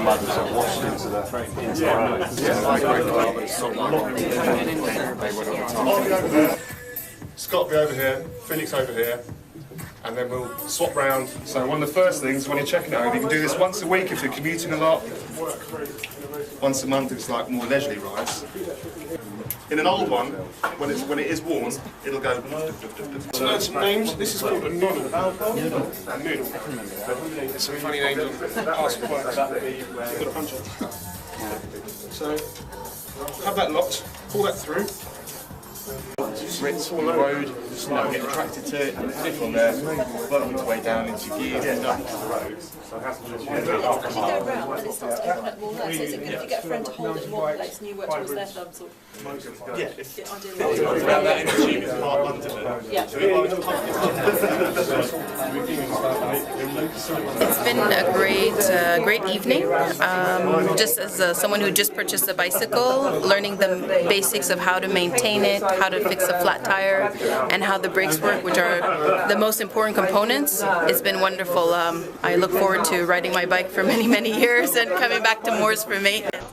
mud is sort of washed into the road. I'll be over there, Scott will be over here, Felix over here, and then we'll swap round. So one of the first things when you're checking it over, you can do this once a week if you're commuting a lot. Once a month it's like more leisurely rides. In an old one, when it is worn, it'll go. To learn some names, this is called a noodle. Noodle. It's some funny names on past works. You've got to punch it. So have that locked, pull that through. Ritz on the road, just get attracted to it, live on there, work its way down into gears and down into the road. As you go round and it starts to open up more legs, so is it good if you get a friend to hold it in one place and you work towards their thumbs? Or Yeah, ideally. around that in the tube is part under it. Yeah. So if I was to pump It's been a great evening. Just as someone who just purchased a bicycle, learning the basics of how to maintain it, how to fix a flat tire, and how the brakes work, which are the most important components. It's been wonderful. I look forward to riding my bike for many years and coming back to Moors for maintenance.